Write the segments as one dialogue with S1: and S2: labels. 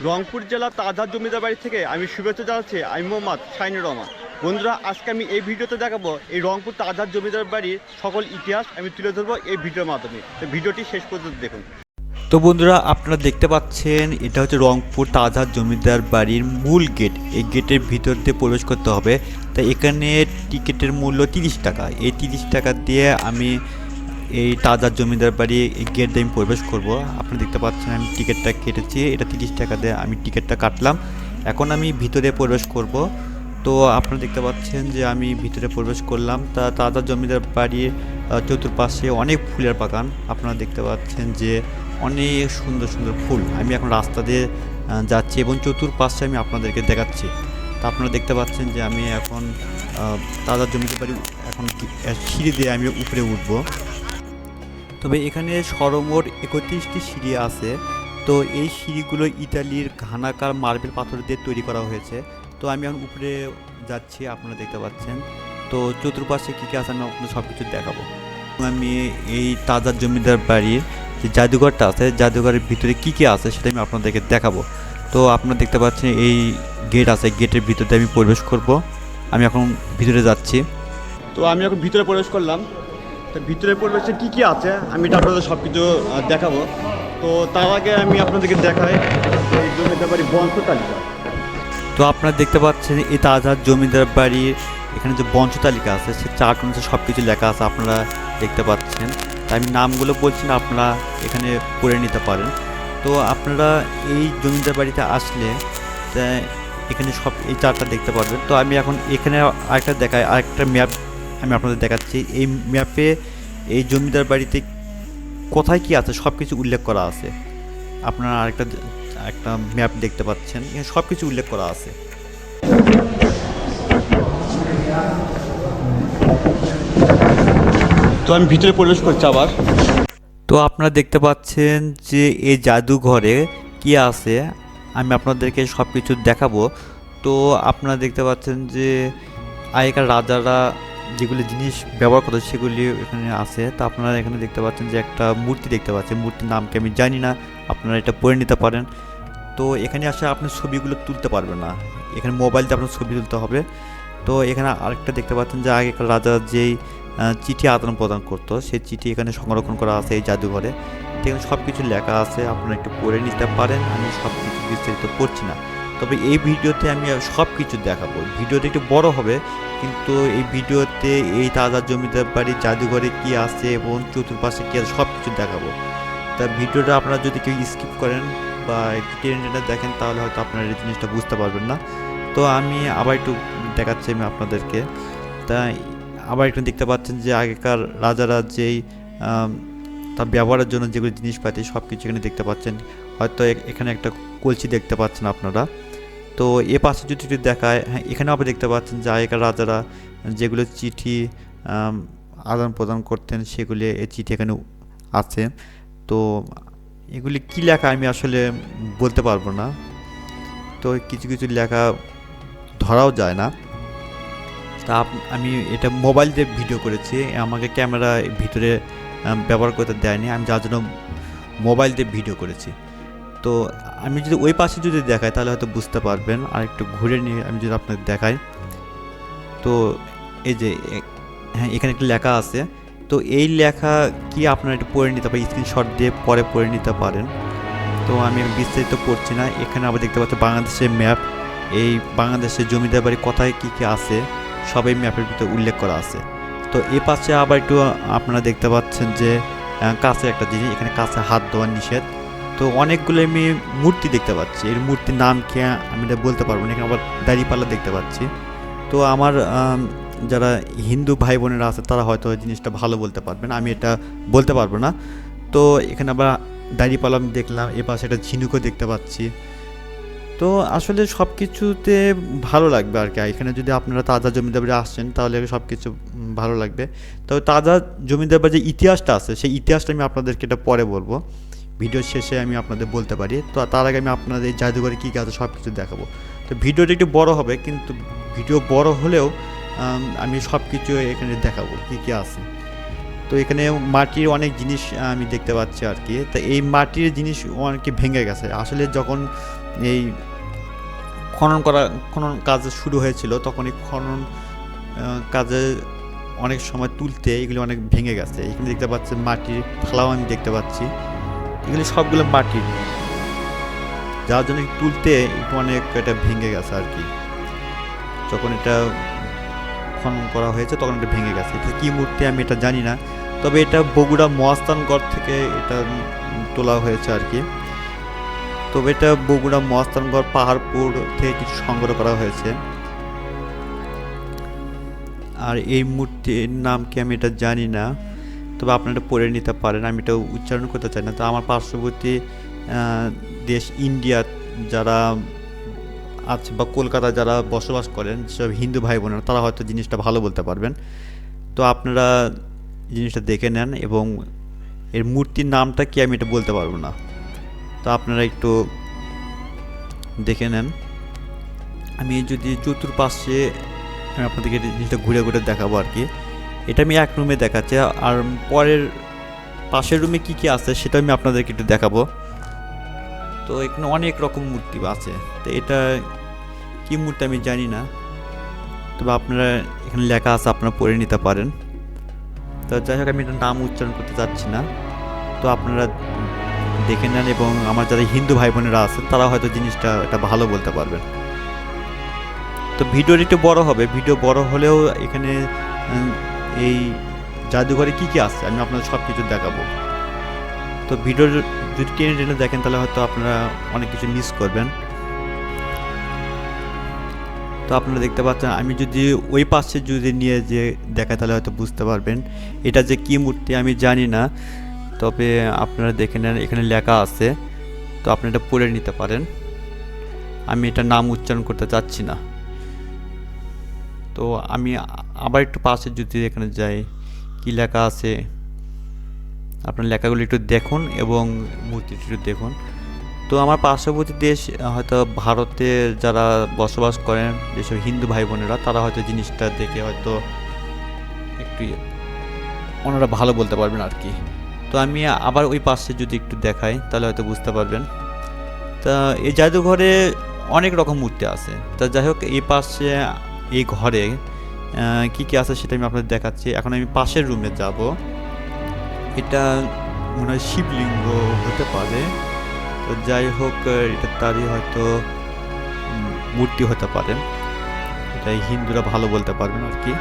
S1: রংপুর জেলা তাজহাট জমিদার বাড়ি থেকে আমি শুভেচ্ছা জানাচ্ছি। আমি মোহাম্মদ শাহিনুর রহমান। বন্ধুরা, আজকে আমি এই ভিডিওতে দেখাবো এই রংপুর তাজহাট জমিদার বাড়ির সকল ইতিহাস আমি তুলে ধরবো এই ভিডিওর মাধ্যমে। তো ভিডিওটি শেষ পর্যন্ত দেখুন।
S2: তো বন্ধুরা, আপনারা দেখতে পাচ্ছেন এটা হচ্ছে রংপুর তাজহাট জমিদার বাড়ির মূল গেট। এই গেটের ভিতর দিয়ে প্রবেশ করতে হবে। তাই এখানে টিকিটের মূল্য 30 টাকা। এই 30 টাকা দিয়ে আমি এই তাজহাট জমিদার বাড়ি এই গেট দিয়ে আমি প্রবেশ করব। আপনারা দেখতে পাচ্ছেন আমি টিকিটটা কেটেছি, এটা 30 টাকা দিয়ে আমি টিকিটটা কাটলাম। এখন আমি ভিতরে প্রবেশ করব। তো আপনারা দেখতে পাচ্ছেন যে আমি ভিতরে প্রবেশ করলাম। তাজহাট জমিদার বাড়ির চতুর্পাশে অনেক ফুলের বাগান। আপনারা দেখতে পাচ্ছেন যে অনেক সুন্দর সুন্দর ফুল। আমি এখন রাস্তা দিয়ে যাচ্ছি এবং চতুর্পাশে আমি আপনাদেরকে দেখাচ্ছি। তো আপনারা দেখতে পাচ্ছেন যে আমি এখন তাজহাট জমিদার বাড়ি এখন সিঁড়ি দিয়ে আমি উপরে উঠব। তবে এখানে সর্বমোট 31টি সিঁড়ি আছে। তো এই সিঁড়িগুলো ইতালির ঘানাকার মার্বেল পাথর দিয়ে তৈরি করা হয়েছে। তো আমি এখন উপরে যাচ্ছি, আপনারা দেখতে পাচ্ছেন। তো চতুর্পাশে কী কী আছে আমি আপনাদের সব কিছু দেখাবো। আমি এই তাজহাট জমিদার বাড়ির যে জাদুঘরটা আছে, জাদুঘরের ভিতরে কী কী আছে সেটা আমি আপনাদেরকে দেখাবো। তো আপনারা দেখতে পাচ্ছেন এই গেট আছে, গেটের ভিতরে আমি প্রবেশ করব। আমি এখন ভিতরে যাচ্ছি।
S1: তো আমি এখন ভিতরে প্রবেশ করলাম। তো ভিতরে পরিবেশে কী কী আছে আমি এটা আপনাদের সব কিছু দেখাবো। তো তার আগে আমি আপনাদেরকে দেখাই এই জমিদার বাড়ির বংশ তালিকা।
S2: তো আপনারা দেখতে পাচ্ছেন এই তাজহাট জমিদার বাড়ির এখানে যে বংশ তালিকা আছে সে চার্ট অনুসারে সব কিছু লেখা আছে, আপনারা দেখতে পাচ্ছেন। তাই আমি নামগুলো বলছি না, আপনারা এখানে পড়ে নিতে পারেন। তো আপনারা এই জমিদার বাড়িতে আসলে এখানে সব এই চার্টটা দেখতে পারবেন। তো আমি এখন এখানে আরেকটা ম্যাপ আমি আপনাদের দেখাচ্ছি। এই ম্যাপে এই জমিদার বাড়িতে কোথায় কি আছে সব কিছু উল্লেখ করা আছে। আপনারা একটা ম্যাপ দেখতে পাচ্ছেন, এখানে সব কিছু উল্লেখ করা আছে।
S1: তো আমি ভিতরে প্রবেশ করছি আবার।
S2: তো আপনারা দেখতে পাচ্ছেন যে এই জাদুঘরে কি আছে আমি আপনাদেরকে সব কিছু দেখাবো। তো আপনারা দেখতে পাচ্ছেন যে আগেকার রাজারা যেগুলি জিনিস ব্যবহার করতো সেগুলি এখানে আছে। তো আপনারা এখানে দেখতে পাচ্ছেন যে একটা মূর্তি দেখতে পাচ্ছেন, মূর্তির নামকে আমি জানি না, আপনারা এটা পড়ে নিতে পারেন। তো এখানে আসলে আপনি ছবিগুলো তুলতে পারবেন না, এখানে মোবাইল দিয়ে আপনার ছবি তুলতে হবে। তো এখানে আরেকটা দেখতে পাচ্ছেন যে আগেকার রাজা যেই চিঠি আদান প্রদান করতো সেই চিঠি এখানে সংরক্ষণ করা আছে এই জাদুঘরে। এখানে সব কিছু লেখা আছে, আপনারা একটু পড়ে নিতে পারেন। আমি সব কিছু বিস্তারিত পড়ছি না, তবে এই ভিডিওতে আমি সব কিছু দেখাবো। ভিডিওটা একটু বড় হবে, কিন্তু এই ভিডিওতে এই তাজহাট জমিদার বাড়ির জাদুঘরে কি আছে এবং চতুর্পাশে কী আছে সব কিছু দেখাবো। তা ভিডিওটা আপনারা যদি কেউ স্কিপ করেন বা একটু টেনে টেনে দেখেন তাহলে হয়তো আপনারা এই জিনিসটা বুঝতে পারবেন না। তো আমি আবার একটু দেখাচ্ছি আমি আপনাদেরকে। তাই আবার একটু দেখতে পাচ্ছেন যে আগেকার রাজারা যেই তার ব্যবহারের জন্য যেগুলো জিনিসপাতি সব কিছু এখানে দেখতে পাচ্ছেন। হয়তো এখানে একটা কলসি দেখতে পাচ্ছেন আপনারা। তো এ পাশে যদি দেখায়, হ্যাঁ, এখানে আবার দেখতে পাচ্ছেন যে আগেকার রাজারা যেগুলো চিঠি আদান প্রদান করতেন সেগুলি এই চিঠি এখানে আছে। তো এগুলি কী লেখা আমি আসলে বলতে পারবো না। তো কিছু কিছু লেখা ধরাও যায় না। তা আমি এটা মোবাইল দিয়ে ভিডিও করেছি, আমাকে ক্যামেরা ভিতরে ব্যবহার করতে দেয়নি, আমি যার জন্য মোবাইল দিয়ে ভিডিও করেছি। তো আমি যদি ওই পাশে যদি দেখাই তাহলে হয়তো বুঝতে পারবেন। আর একটু ঘুরে নিয়ে আমি যদি আপনাকে দেখাই, তো এই যে হ্যাঁ এখানে একটা লেখা আছে। তো এই লেখা কি আপনারা একটু পড়ে নিতে পারেন, স্ক্রিনশট দিয়ে পরে পড়ে নিতে পারেন। তো আমি বিস্তারিত পড়ছি না। এখানে আবার দেখতে পাচ্ছি বাংলাদেশের ম্যাপ, এই বাংলাদেশের জমিদার বাড়ি কোথায় কী কী আছে সবাই ম্যাপের ভিতরে উল্লেখ করা আছে। তো এ পাশে আবার একটু আপনারা দেখতে পাচ্ছেন যে কাছে একটা জিনিস, এখানে কাছে হাত দেওয়া নিষেধ। তো অনেকগুলো আমি মূর্তি দেখতে পাচ্ছি, এর মূর্তির নাম কি আমি এটা বলতে পারবো না। এখানে আবার দাঁড়িপাল্লা দেখতে পাচ্ছি। তো আমার যারা হিন্দু ভাই বোনেরা আছে তারা হয়তো ওই জিনিসটা ভালো বলতে পারবেন, আমি এটা বলতে পারবো না। তো এখানে আবার দাঁড়িপাল্লা আমি দেখলাম, এ পাশে একটা ঝিনুকও দেখতে পাচ্ছি। তো আসলে সব কিছুতে ভালো লাগবে আর কি। এখানে যদি আপনারা তাজহাট জমিদার বাড়ি আসছেন তাহলে সব কিছু ভালো লাগবে। তবে তাজহাট জমিদার বাড়ির যে ইতিহাসটা আছে সেই ইতিহাসটা আমি আপনাদেরকে এটা পরে বলবো, ভিডিওর শেষে আমি আপনাদের বলতে পারি। তো তার আগে আমি আপনাদের এই জাদুঘরে কী কী আছে সব কিছু দেখাবো। তো ভিডিওটা একটু বড় হবে, কিন্তু ভিডিও বড় হলেও আমি সব কিছু এখানে দেখাবো কী কী আছে। তো এখানে মাটির অনেক জিনিস আমি দেখতে পাচ্ছি আর কি। তো এই মাটির জিনিস অনেকে ভেঙে গেছে, আসলে যখন এই খনন কাজ শুরু হয়েছিল, তখন এই খনন কাজে অনেক সময় তুলতে এগুলি অনেক ভেঙে গেছে। এখানে দেখতে পাচ্ছেন মাটির থালাও আমি দেখতে পাচ্ছি, এগুলি সবগুলো মাটির, যার জন্য তুলতে একটু অনেক এটা ভেঙে গেছে আর কি। যখন এটা খনন করা হয়েছে তখন এটা ভেঙে গেছে। এটা কী মূর্তি আমি এটা জানি না, তবে এটা বগুড়া মহাস্থানগড় থেকে এটা তোলা হয়েছে আর কি। তবে এটা বগুড়া মহাস্থানগড় পাহাড়পুর থেকে কিছু সংগ্রহ করা হয়েছে। আর এই মূর্তির নাম কি আমি এটা জানি না, তবে আপনারা পড়ে নিতে পারেন, আমি এটা উচ্চারণ করতে চাই না। তো আমার পার্শ্ববর্তী দেশ ইন্ডিয়া যারা আছে বা কলকাতা যারা বসবাস করেন, সব হিন্দু ভাই বোনেরা, তারা হয়তো জিনিসটা ভালো বলতে পারবেন। তো আপনারা জিনিসটা দেখে নেন, এবং এর মূর্তির নামটা কি আমি এটা বলতে পারবো না, তো আপনারা একটু দেখে নেন। আমি যদি চতুর্পাশে আমি আপনাদেরকে জিনিসটা ঘুরে ঘুরে দেখাবো আর কি। এটা আমি এক রুমে দেখাচ্ছি, আর পরের পাশের রুমে কি কি আছে সেটা আমি আপনাদেরকে একটু দেখাবো। তো এখানে অনেক রকম মূর্তি আছে, তো এটা কি মূর্তি আমি জানি না, তবে আপনারা এখানে লেখা আছে, আপনারা পড়ে নিতে পারেন। তো যাই হোক, আমি এটার নাম উচ্চারণ করতে চাচ্ছি না, তো আপনারা দেখে নেন, এবং আমার যারা হিন্দু ভাই বোনেরা আছেন তারা হয়তো জিনিসটা এটা ভালো বলতে পারবেন। তো ভিডিওটি একটু বড় হবে, ভিডিও বড় হলেও এখানে এই জাদুঘরে কি কি আছে আমি আপনাদের সব কিছু দেখাবো। তো ভিডিও যদি টেনে টেনে দেখেন তাহলে হয়তো আপনারা অনেক কিছু মিস করবেন। তো আপনারা দেখতে পাচ্ছেন, আমি যদি ওই পাশে যদি নিয়ে যে দেখাই তাহলে হয়তো বুঝতে পারবেন এটা যে কি মূর্তি আমি জানি না, তবে আপনারা দেখে নেন, এখানে লেখা আছে, তো আপনি এটা পড়ে নিতে পারেন। আমি এটা নাম উচ্চারণ করতে চাচ্ছি না। তো আমি আবার একটু পাশে যদি এখানে যাই, কি লেখা আছে আপনার লেখাগুলো একটু দেখুন এবং মূর্তিটি একটু দেখুন। তো আমার পার্শ্ববর্তী দেশ হয়তো ভারতে যারা বসবাস করেন, যেসব হিন্দু ভাই বোনেরা, তারা হয়তো জিনিসটা দেখে হয়তো একটু ওনারা ভালো বলতে পারবেন আর কি। তো আমি আবার ওই পাশে যদি একটু দেখাই তাহলে হয়তো বুঝতে পারবেন। তা এই জাদুঘরে অনেক রকম মূর্তি আছে। তা যাই হোক, এই পাশে এই ঘরে কি কি আছে সেটা আমি আপনাদের দেখাচ্ছি। এখন আমি পাশের রুমে যাব। এটা মনে হয় শিবলিঙ্গ হতে পারে, তো যাই হোক এটা তারই হয়তো মূর্তি হতে পারে, এটাই হিন্দুরা ভালো বলতে পারবেন আর কি।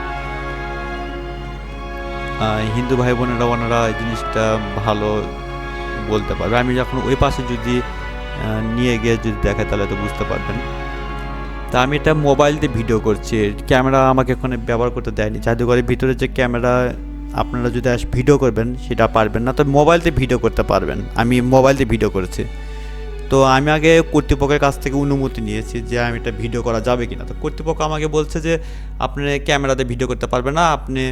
S2: হিন্দু ভাই বোনেরা ওনারা এই জিনিসটা ভালো বলতে পারবে। আমি যখন ওই পাশে যদি নিয়ে গিয়ে যদি দেখাই তাহলে তো বুঝতে পারবেন। তা আমি এটা মোবাইল দিয়ে ভিডিও করছি, ক্যামেরা আমাকে এখানে ব্যবহার করতে দেয়নি। জাদুঘরের ভিতরে যে ক্যামেরা আপনারা যদি ভিডিও করবেন সেটা পারবেন না, তো মোবাইল দিয়ে ভিডিও করতে পারবেন। আমি মোবাইল দিয়ে ভিডিও করেছি। তো আমি আগে কর্তৃপক্ষের কাছ থেকে অনুমতি নিয়েছি যে আমি এটা ভিডিও করা যাবে কিনা। তো কর্তৃপক্ষ আমাকে বলছে যে আপনি ক্যামেরাতে ভিডিও করতে পারবেন না, আপনি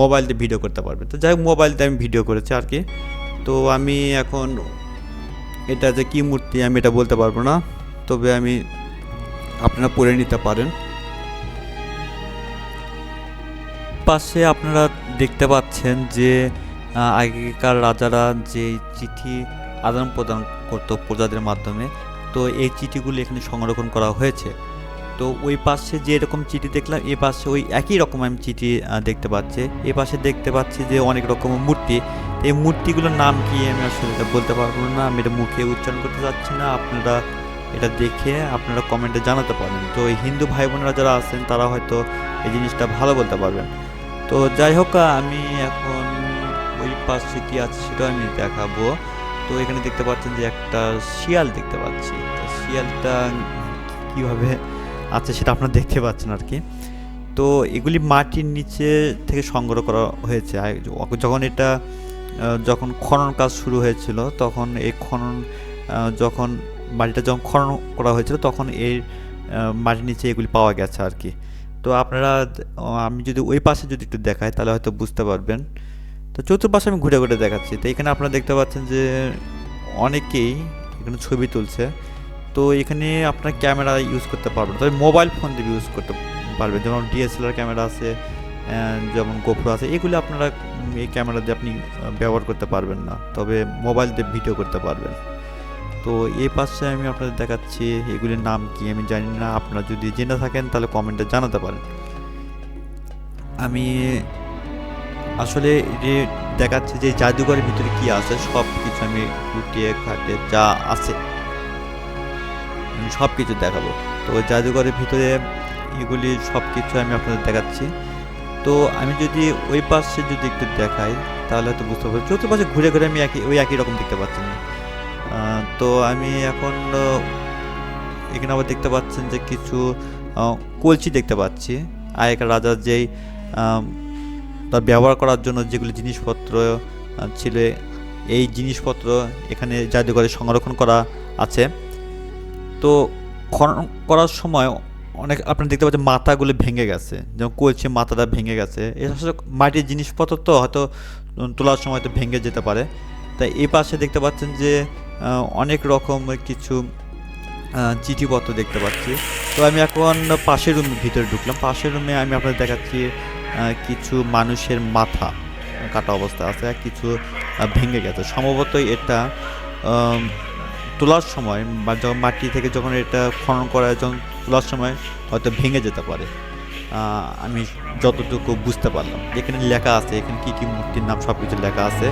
S2: মোবাইল দিয়ে ভিডিও করতে পারবেন। তো যাই হোক, মোবাইল দিয়ে আমি ভিডিও করেছি আর কি। তো আমি এখন এটা যে কী মূর্তি আমি এটা বলতে পারবো না, তবে আমি আপনারা পড়ে নিতে পারেন। পাশে আপনারা দেখতে পাচ্ছেন যে আগেকার রাজারা যে চিঠি আদান প্রদান করতো প্রজাদের মাধ্যমে, তো এই চিঠিগুলি এখানে সংরক্ষণ করা হয়েছে। তো ওই পাশে যে এরকম চিঠি দেখলাম, এ পাশে ওই একই রকম আমি চিঠি দেখতে পাচ্ছি। এ পাশে দেখতে পাচ্ছি যে অনেক রকম মূর্তি। এই মূর্তিগুলোর নাম কি আমি আসলে এটা বলতে পারবো না, আমি এটা মুখে উচ্চারণ করতে চাচ্ছি না। আপনারা এটা দেখে আপনারা কমেন্টে জানাতে পারেন। তো এই হিন্দু ভাই বোনেরা যারা আছেন তারা হয়তো এই জিনিসটা ভালো বলতে পারবেন। তো যাই হোক, আমি এখন ওই পাশে কি আছে সেটাও আমি দেখাবো। তো এখানে দেখতে পাচ্ছেন যে একটা শিয়াল দেখতে পাচ্ছি। তো শিয়ালটা কীভাবে আছে সেটা আপনারা দেখতে পাচ্ছেন আর কি। তো এগুলি মাটির নিচে থেকে সংগ্রহ করা হয়েছে। যখন এটা যখন খনন কাজ শুরু হয়েছিল, তখন এই যখন মাটিটা যখন খনন করা হয়েছিল তখন এই মাটির নিচে এগুলি পাওয়া গেছে আর কি। তো আপনারা আমি যদি ওই পাশে যদি একটু দেখাই তাহলে হয়তো বুঝতে পারবেন। তো চতুর্পাশে আমি ঘুরে ঘুরে দেখাচ্ছি। তো এখানে আপনারা দেখতে পাচ্ছেন যে অনেকেই এখানে ছবি তুলছে। তো এখানে আপনার ক্যামেরা ইউজ করতে পারবেন, তবে মোবাইল ফোন দিয়ে ইউজ করতে পারবেন। যেমন ডিএসএলআর ক্যামেরা আছে, যেমন গোপ্রো আছে, এগুলি আপনারা এই ক্যামেরা দিয়ে আপনি ব্যবহার করতে পারবেন না, তবে মোবাইল দিয়ে ভিডিও করতে পারবেন। তো এই পাশে আমি আপনাদের দেখাচ্ছি, এগুলির নাম কি আমি জানি না, আপনারা যদি জেনে থাকেন তাহলে কমেন্টে জানাতে পারেন। আমি আসলে এটি দেখাচ্ছি যে জাদুঘরের ভিতরে কি আছে সব কিছু আমি লুটিয়ে খাটে যা আছে আমি সব কিছু দেখাবো। তো জাদুঘরের ভিতরে এগুলি সব কিছু আমি আপনাদের দেখাচ্ছি। তো আমি যদি ওই পাশে যদি একটু দেখাই তাহলে হয়তো বুঝতে পারবো, চতুর্পাশে ঘুরে ঘুরে আমি একই রকম দেখতে পাচ্ছি না। তো আমি এখন এখানে আবার দেখতে পাচ্ছেন যে কিছু কলসি দেখতে পাচ্ছি, আগেকার রাজার যেই তার ব্যবহার করার জন্য যেগুলি জিনিসপত্র ছিল, এই জিনিসপত্র এখানে জাদুঘরে সংরক্ষণ করা আছে। তো খনন করার সময় অনেক আপনারা দেখতে পাচ্ছেন মাথাগুলো ভেঙে গেছে, যেমন কলসি মাথাটা ভেঙে গেছে। এটা আসলে মাটির জিনিসপত্র তো হয়তো তোলার সময় তো ভেঙে যেতে পারে। তাই এই পাশে দেখতে পাচ্ছেন যে অনেক রকমের কিছু চিঠিপত্র দেখতে পাচ্ছি। তো আমি এখন পাশের রুমের ভিতরে ঢুকলাম। পাশের রুমে আমি আপনাদের দেখাচ্ছি কিছু মানুষের মাথা কাটা অবস্থা আছে, কিছু ভেঙে গেছে। সম্ভবত এটা তোলার সময় বা যখন মাটি থেকে যখন এটা খনন করা যখন তোলার সময় হয়তো ভেঙে যেতে পারে, আমি যতটুকু বুঝতে পারলাম। এখানে লেখা আছে এখানে কী কী মূর্তির নাম সব কিছু লেখা আছে।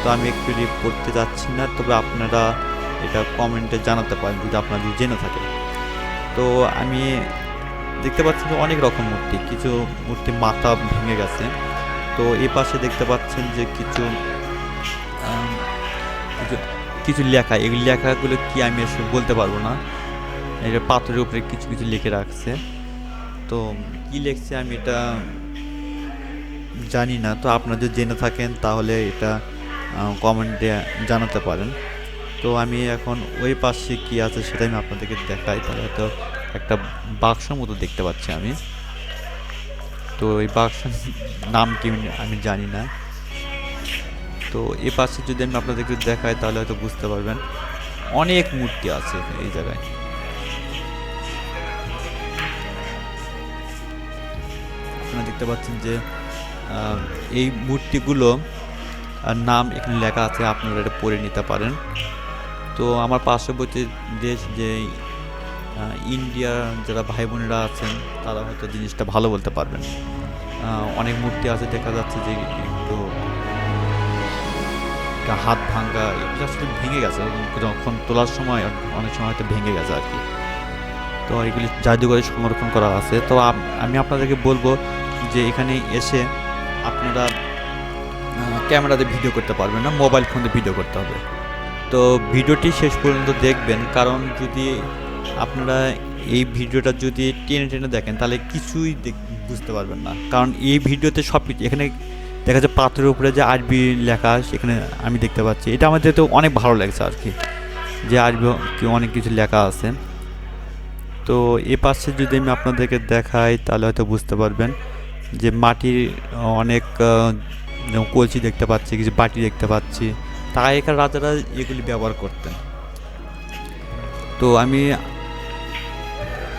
S2: তো আমি একটু রিড করতে যাচ্ছি না, তবে আপনারা এটা কমেন্টে জানাতে পারেন যদি আপনারা যদি জেনে থাকেন। তো আমি দেখতে পাচ্ছি যে অনেক রকম মূর্তি, কিছু মূর্তি মাথা ভেঙে গেছে। তো এই পাশে দেখতে পাচ্ছেন যে কিছু কিছু লেখা, এই লেখাগুলো কি আমি আসলে বলতে পারবো না। এটা পাথরের উপরে কিছু কিছু লিখে রাখছে, তো কি লিখছে আমি এটা জানি না। তো আপনারা যদি জেনে থাকেন তাহলে এটা কমেন্টে জানাতে পারেন। তো আমি এখন ওই পাশে কি আছে সেটা আমি আপনাদেরকে দেখাই। তাহলে হয়তো একটা বাক্স মতো দেখতে পাচ্ছি আমি। তো এই বাক্সের নাম কি আমি জানি না। তো এই পাশে যদি আমি আপনাদেরকে দেখাই তাহলে হয়তো বুঝতে পারবেন, অনেক মূর্তি আছে এই জায়গায়। আপনারা দেখতে পাচ্ছেন যে এই মূর্তিগুলো নাম এখানে লেখা আছে, আপনারা এটা পড়ে নিতে পারেন। তো আমার পার্শ্ববর্তী দেশ যে ইন্ডিয়ার যারা ভাই বোনেরা আছেন তারা হয়তো জিনিসটা ভালো বলতে পারবেন। অনেক মূর্তি আছে দেখা যাচ্ছে যে একটু হাত ভাঙ্গা, এগুলো আসলে ভেঙে গেছে যখন তোলার সময়, অনেক সময় হয়তো ভেঙে গেছে আর কি। তো এগুলি জাদুঘরে সংরক্ষণ করা আছে। তো আমি আপনাদেরকে বলবো যে এখানে এসে আপনারা ক্যামেরাতে ভিডিও করতে পারবেন না, মোবাইল ফোনে ভিডিও করতে হবে। তো ভিডিওটি শেষ পর্যন্ত দেখবেন, কারণ যদি আপনারা এই ভিডিওটা যদি টেনে টেনে দেখেন তাহলে কিছুই বুঝতে পারবেন না। কারণ এই ভিডিওতে সব কিছু এখানে দেখা যায়, পাথরের উপরে যে আরবি লেখা সেখানে আমি দেখতে পাচ্ছি। এটা আমাদের তো অনেক ভালো লাগছে আর কি, যে আরবি অনেক কিছু লেখা আছে। তো এ পাশে যদি আমি আপনাদেরকে দেখাই তাহলে হয়তো বুঝতে পারবেন যে মাটির অনেক কলসি দেখতে পাচ্ছি, কিছু বাটি দেখতে পাচ্ছি। তাই আগেকার রাজারা এগুলি ব্যবহার করতেন। তো আমি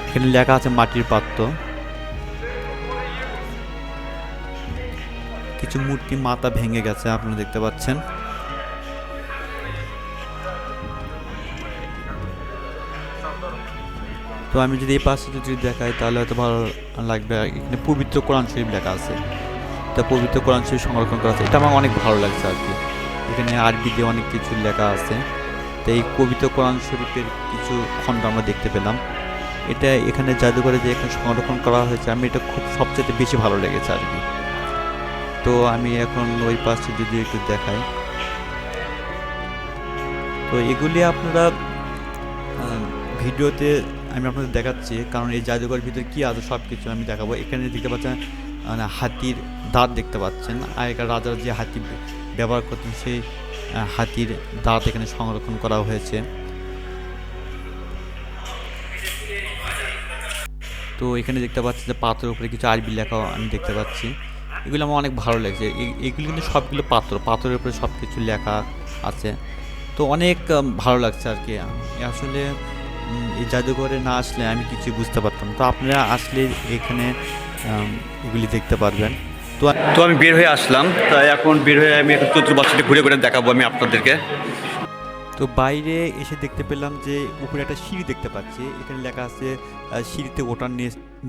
S2: এখানে লেখা আছে মাটির পাত্র, কিছু মূর্তি মাথা ভেঙে গেছে আপনারা দেখতে পাচ্ছেন। তো আমি যদি এই পাশে যদি দেখাই তাহলে হয়তো ভালো লাগবে। এখানে পবিত্র কোরআন শরীফ লেখা আছে, তা পবিত্র কোরআন শরীফ সংরক্ষণ করা আছে, এটা আমার অনেক ভালো লাগছে আর কি। এখানে আরবিতে অনেক কিছু লেখা আছে। তো এই পবিত্র কোরআন শরীফের কিছু খণ্ড আমরা দেখতে পেলাম। এটা এখানে জাদুঘরে যে এখানে সংরক্ষণ করা হয়েছে, আমি এটা খুব সবচেয়ে বেশি ভালো লেগেছে আর কি। তো আমি এখন ওই পাশে যদি একটু দেখাই, তো এগুলি আপনারা ভিডিওতে আমি আপনাদের দেখাচ্ছি, কারণ এই জাদুঘরের ভিতরে কী আছে সব কিছু আমি দেখাবো। এখানে দেখতে পাচ্ছেন হাতির দাঁত দেখতে পাচ্ছেন, আগেকার রাজারা যে হাতি ব্যবহার করতেন সেই হাতির দাঁত এখানে সংরক্ষণ করা হয়েছে। তো এখানে দেখতে পাচ্ছি যে পাথরের উপরে কিছু আরবি লেখাও আমি দেখতে পাচ্ছি। এগুলো আমার অনেক ভালো লাগছে। এগুলো কিন্তু সবগুলো পাথরের উপরে সব কিছু লেখা আছে। তো অনেক ভালো লাগছে আর কি। আসলে এই জাদুঘরে না আসলে আমি কিছু বুঝতে পারতাম। তো আপনারা আসলে এখানে এগুলি দেখতে পারবেন। তো আমি বের হয়ে আসলাম, তাই এখন বের হয়ে আমি এখন চতুর্পাশটা ঘুরে ঘুরে দেখাবো আমি আপনাদেরকে। তো বাইরে এসে দেখতে পেলাম যে উপরে একটা সিঁড়ি দেখতে পাচ্ছি, এখানে লেখা আছে সিঁড়িতে ওঠার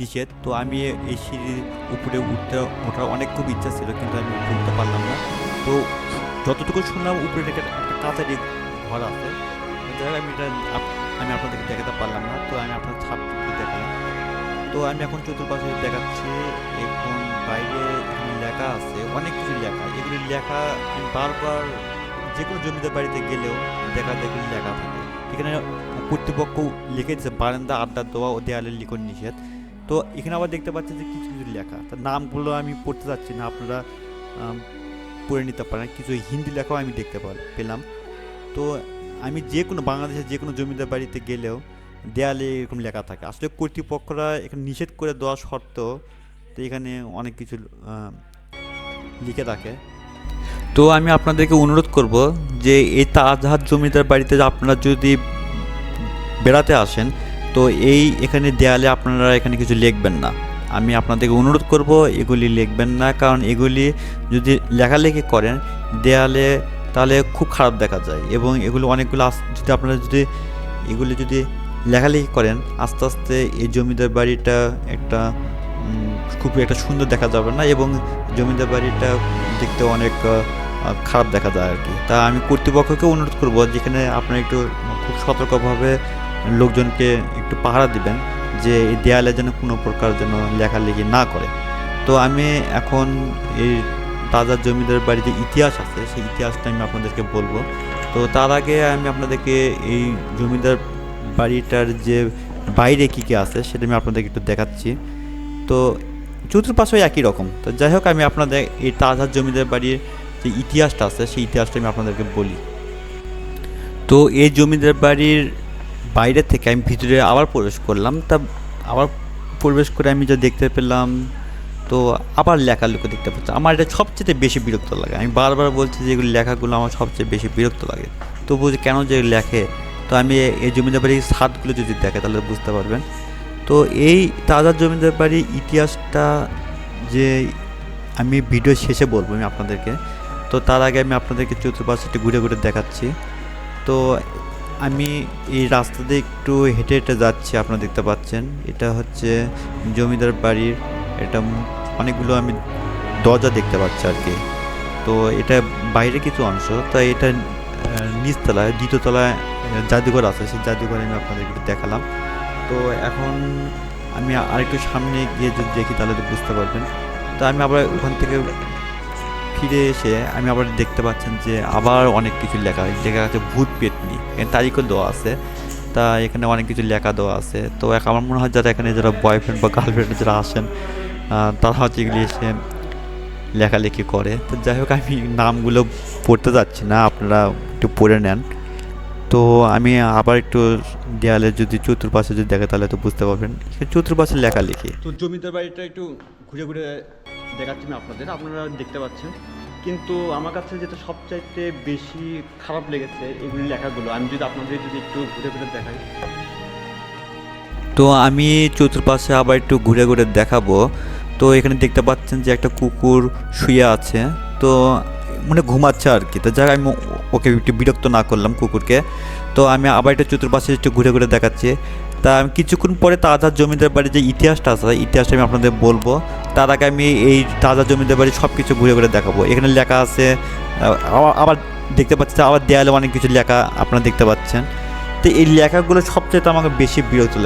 S2: নিষেধ। তো আমি এই সিঁড়ির উপরে ওঠার অনেক খুব ইচ্ছা ছিল, কিন্তু আমি উপরে উঠতে পারলাম না। তো যতটুকু শুনলাম উপরে একটা কাঁচারি ঘর আছে। যাই হোক, আমি আপনাদেরকে দেখাতে পারলাম না, তো আমি আপনার ছাদ থেকে দেখালাম। তো আমি এখন চতুর্পাশে দেখাচ্ছি। এখন বাইরে এখানে লেখা আছে, অনেক কিছু লেখা। এগুলি লেখা আমি বারবার যে কোনো জমিদার বাড়িতে গেলেও দেখি লেখা থাকে। এখানে কর্তৃপক্ষ লিখে দিচ্ছে বারান্দা আড্ডা দেওয়া ও দেয়ালে লিখন নিষেধ। তো এখানে আবার দেখতে পাচ্ছি যে কিছু কিছু লেখা, তার নামগুলো আমি পড়তে যাচ্ছি না, আপনারা পড়ে নিতে পারেন। কিছু হিন্দি লেখাও আমি দেখতে পেলাম। তো আমি যে কোনো বাংলাদেশের যে কোনো জমিদার বাড়িতে গেলেও দেয়ালে এরকম লেখা থাকে। আসলে কর্তৃপক্ষরা এখানে নিষেধ করে দেওয়া সত্ত্বেও তো এখানে অনেক কিছু লিখে থাকে। তো আমি আপনাদেরকে অনুরোধ করব যে এই তাজহাট জমিদার বাড়িতে আপনারা যদি বেড়াতে আসেন, তো এখানে দেয়ালে আপনারা এখানে কিছু লিখবেন না। আমি আপনাদেরকে অনুরোধ করব এগুলি লিখবেন না, কারণ এগুলি যদি লেখালেখি করেন দেয়ালে তাহলে খুব খারাপ দেখা যায়, এবং এগুলো অনেকগুলো যদি আপনারা এগুলি যদি লেখালেখি করেন আস্তে আস্তে এই জমিদার বাড়িটা খুব একটা সুন্দর দেখা যাবে না, এবং জমিদার বাড়িটা দেখতে অনেক খারাপ দেখা যায় আর কি। তা আমি কর্তৃপক্ষকে অনুরোধ করব যেখানে আপনারা একটু খুব সতর্কভাবে লোকজনকে একটু পাহারা দিবেন, যে এই দেয়ালে যেন কোনো প্রকার যেন লেখালেখি না করে। তো আমি এখন এই তাজহাট জমিদার বাড়ির যে ইতিহাস আছে সেই ইতিহাসটা আমি আপনাদেরকে বলবো। তো তার আগে আমি আপনাদেরকে এই জমিদার বাড়িটার যে বাইরে কী কী আছে সেটা আমি আপনাদেরকে একটু দেখাচ্ছি। তো চতুর্পাশে একই রকম। তো যাই হোক, আমি আপনাদের এই তাজহাট জমিদার বাড়ির যে ইতিহাসটা আছে সেই ইতিহাসটা আমি আপনাদেরকে বলি। তো এই জমিদার বাড়ির বাইরে থেকে আমি ভিতরে আবার প্রবেশ করলাম। তা আবার প্রবেশ করে আমি যা দেখতে পেলাম, তো আবার লেখালেখি দেখতে পাচ্ছি। আমার এটা সবচেয়ে বেশি বিরক্ত লাগে। আমি বারবার বলছি যে এগুলো লেখাগুলো আমার সবচেয়ে বেশি বিরক্ত লাগে। তো বুঝি কেন যে লেখে। তো আমি এই জমিদার বাড়ির ছাদগুলো যদি দেখে তাহলে বুঝতে পারবেন। তো এই তাজহাট জমিদার বাড়ির ইতিহাসটা যে আমি ভিডিও শেষে বলবো আমি আপনাদেরকে। তো তার আগে আমি আপনাদেরকে চতুর্পাশে একটু ঘুরে ঘুরে দেখাচ্ছি। তো আমি এই রাস্তা দিয়ে একটু হেঁটে হেঁটে যাচ্ছি, আপনারা দেখতে পাচ্ছেন। এটা হচ্ছে জমিদার বাড়ির, এটা অনেকগুলো আমি দরজা দেখতে পাচ্ছি আর কি। তো এটা বাইরে কিছু অংশ, তাই এটা নিচতলায় দ্বিতীয়তলায় জাদুঘর আছে, সেই জাদুঘরে আমি আপনাদেরকে একটু দেখালাম। তো এখন আমি আরেকটু সামনে গিয়ে যদি দেখি তাহলে তো বুঝতে পারবেন। তো আমি আবার ওখান থেকে ফিরে এসে আমি আবার দেখতে পাচ্ছেন যে আবার অনেক কিছু লেখা আছে ভূত পেতনি, এখানে তারিখও দেওয়া আছে। তা এখানে অনেক কিছু লেখা দেওয়া আছে। তো আমার মনে হয় যারা বয়ফ্রেন্ড বা গার্লফ্রেন্ড যারা আসেন তারা হচ্ছে এগুলি এসে লেখালেখি করে। তো যাই হোক, আমি নামগুলো পড়তে যাচ্ছি না, আপনারা একটু পড়ে নেন। তো আমি আবার একটু দেয়ালে যদি চতুর্পাশে যদি দেখে তাহলে তো বুঝতে পারবেন চতুর্পাশে লেখালেখি।
S1: তো জমিদার বাড়িটা একটু ঘুরে ঘুরে দেখাচ্ছি আমি আপনারা দেখতে পাচ্ছেন। কিন্তু আমার কাছে যেটা সবচাইতে বেশি খারাপ লেগেছে এগুলি লেখাগুলো, আমি যদি আপনাদের যদি একটু ঘুরে ঘুরে দেখাই।
S2: তো আমি চতুর্পাশে আবার একটু ঘুরে ঘুরে দেখাবো। তো এখানে দেখতে পাচ্ছেন যে একটা কুকুর শুয়ে আছে, তো মানে ঘুমাচ্ছে আর কি। তো যাক আমি ওকে একটু বিরক্ত না করলাম কুকুরকে। তো আমি আবার একটু চতুর্পাশে একটু ঘুরে ঘুরে দেখাচ্ছি। তা আমি কিছুক্ষণ পরে তাজহাট জমিদার বাড়ির যে ইতিহাসটা আছে ইতিহাসটা আমি আপনাদের বলবো। তার আগে আমি এই তাজহাট জমিদার বাড়ির সব কিছু ঘুরে ঘুরে দেখাবো। এখানে লেখা আছে, আবার দেখতে পাচ্ছি আবার দেয়ালে অনেক কিছু লেখা আপনারা দেখতে পাচ্ছেন। তো এই লেখাগুলো সবচেয়ে আমাকে বেশি বিরক্ত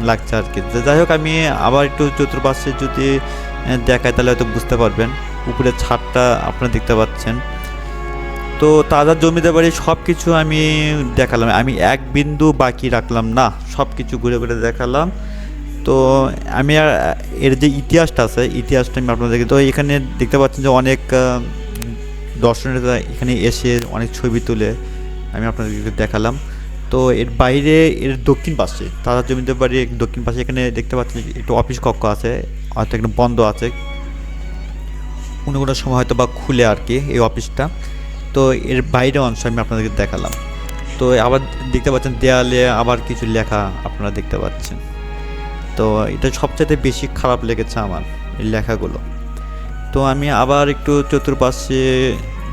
S2: লাগছে আর কি। যাই হোক, আমি আবার একটু চতুর্পাশে যদি দেখাই তাহলে হয়তো বুঝতে পারবেন। উপরের ছাদটা আপনারা দেখতে পাচ্ছেন। তো তাজহাট জমিদার বাড়ির সব কিছু আমি দেখালাম, আমি এক বিন্দু বাকি রাখলাম না, সব কিছু ঘুরে ঘুরে দেখালাম। তো আমি এর যে ইতিহাসটা আছে ইতিহাসটা আমি আপনাদেরকে, তো এখানে দেখতে পাচ্ছেন যে অনেক দর্শনার্থীরা এখানে এসে অনেক ছবি তুলে, আমি আপনাদেরকে দেখালাম। তো এর বাইরে এর দক্ষিণ পাশে তাজহাট জমিদার বাড়ির দক্ষিণ পাশে এখানে দেখতে পাচ্ছেন একটু অফিস কক্ষ আছে, হয়তো একটু বন্ধ আছে, কোনো কোনো সময় হয়তো বা খুলে আর কি এই অফিসটা। তো এর বাইরে অংশ আমি আপনাদেরকে দেখালাম। তো আবার দেখতে পাচ্ছেন দেয়ালে আবার কিছু লেখা আপনারা দেখতে পাচ্ছেন। তো এটা সবচাইতে বেশি খারাপ লেগেছে আমার এই লেখাগুলো। তো আমি আবার একটু চতুর্পাশে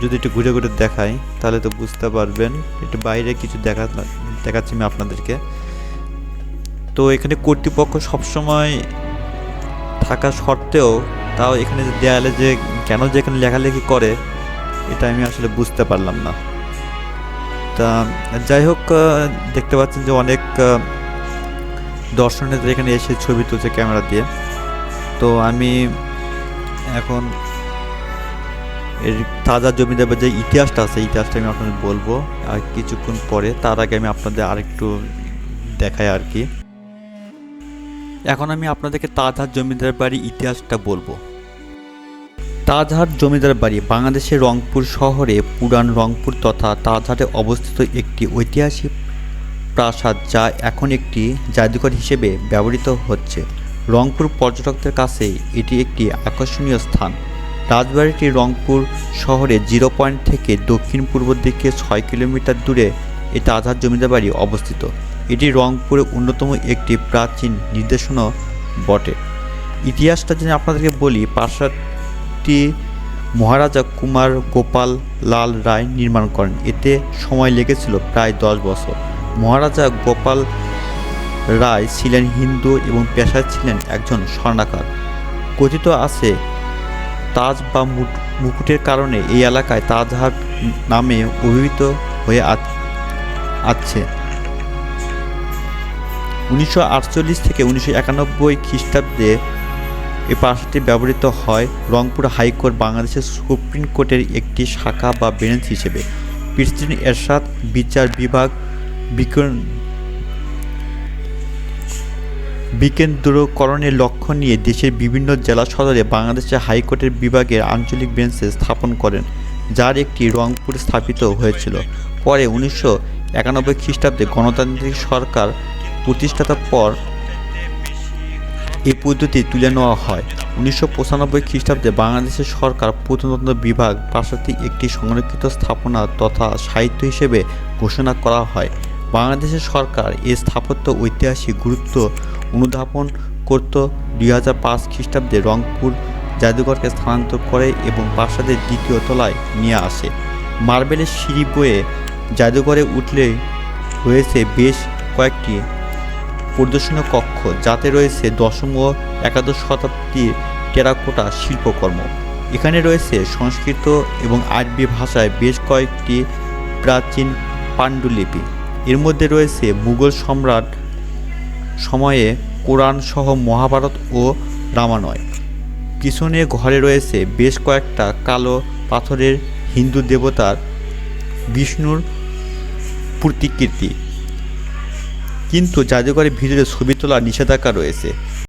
S2: যদি একটু ঘুরে ঘুরে দেখাই তাহলে তো বুঝতে পারবেন। একটু বাইরে কিছু দেখাচ্ছি আমি আপনাদেরকে। তো এখানে কর্তৃপক্ষ সবসময় থাকা সত্ত্বেও তাও এখানে যে দেয়ালে যে কেন যে এখানে লেখালেখি করে এটা আমি আসলে বুঝতে পারলাম না। তা যাই হোক, দেখতে পাচ্ছেন যে অনেক দর্শনার্থীরা এখানে এসে ছবি তুলছে ক্যামেরা দিয়ে। তো আমি এখন এর তাজা জমিদার বাড়ির যে ইতিহাসটা আছে ইতিহাসটা আমি আপনাদের বলবো আর কিছুক্ষণ পরে। তার আগে আমি আপনাদের আরেকটু দেখাই আর কি। এখন আমি আপনাদেরকে তাজহাট জমিদার বাড়ির ইতিহাসটা বলবো। তাজহাট জমিদার বাড়ি বাংলাদেশের রংপুর শহরে পুরান রংপুর তথা তাজহাটে অবস্থিত একটি ঐতিহাসিক প্রাসাদ, যা এখন একটি জাদুঘর হিসেবে ব্যবহৃত হচ্ছে। রংপুর পর্যটকদের কাছে এটি একটি আকর্ষণীয় স্থান। রাজবাড়িটি রংপুর শহরে 0 পয়েন্ট থেকে দক্ষিণ পূর্ব দিকে 6 কিলোমিটার দূরে এই তাজহাট জমিদার বাড়ি অবস্থিত। এটি রংপুরের অন্যতম একটি প্রাচীন নিদর্শনও বটে। ইতিহাসটা যদি আপনাদেরকে বলি, প্রাসাদটি মহারাজা কুমার গোপাল লাল রায় নির্মাণ করেন। এতে সময় লেগেছিল প্রায় 10 বছর। মহারাজা গোপাল রায় ছিলেন হিন্দু এবং পেশায় ছিলেন একজন স্বর্ণকার। কথিত আছে তাজ বা মুকুটের কারণে এই এলাকায় তাজহাট নামে অভিহিত হয়ে আছে। 1948 থেকে 1991 খ্রিস্টাব্দে এই প্রাসাদটি ব্যবহৃত হয় রংপুর হাইকোর্ট বাংলাদেশের সুপ্রিম কোর্টের একটি শাখা বা বেঞ্চ হিসেবে। প্রেসিডেন্ট এরশাদ বিচার বিভাগ বিকেন্দ্রীকরণের লক্ষ্য নিয়ে দেশের বিভিন্ন জেলা সদরে বাংলাদেশের হাইকোর্টের বিভাগের আঞ্চলিক বেঞ্চে স্থাপন করেন, যার একটি রংপুরে স্থাপিত হয়েছিল। পরে 1991 খ্রিস্টাব্দে গণতান্ত্রিক সরকার প্রতিষ্ঠার পর এই পদ্ধতি তুলে নেওয়া হয়। 1995 খ্রিস্টাব্দে বাংলাদেশের সরকার প্রত্নতত্ত্ব বিভাগ প্রাসাদটি একটি সংরক্ষিত স্থাপনা তথা সাহিত্য হিসেবে ঘোষণা করা হয়। বাংলাদেশের সরকার এই স্থাপত্য ঐতিহাসিক গুরুত্ব অনুধাবন করত 2005 খ্রিস্টাব্দে রংপুর জাদুঘরকে স্থানান্তর করে এবং প্রাসাদের দ্বিতীয় তলায় নিয়ে আসে। মার্বেলের সিঁড়ি বয়ে জাদুঘরে উঠলে রয়েছে বেশ কয়েকটি প্রদর্শনী কক্ষ, যাতে রয়েছে 10ম ও 11দশ শতাব্দীর টেরাকোটা শিল্পকর্ম। এখানে রয়েছে সংস্কৃত এবং আরবি ভাষায় বেশ কয়েকটি প্রাচীন পাণ্ডুলিপি। এর মধ্যে রয়েছে মুঘল সম্রাট সময়ে কোরআন সহ মহাভারত ও রামায়ণ। পিছনে ঘরে রয়েছে বেশ কয়েকটা কালো পাথরের হিন্দু দেবতার বিষ্ণুর প্রতিকৃতি, কিন্তু জাদুঘরের ভিতরে ছবি তোলা নিষেধাজ্ঞা রয়েছে।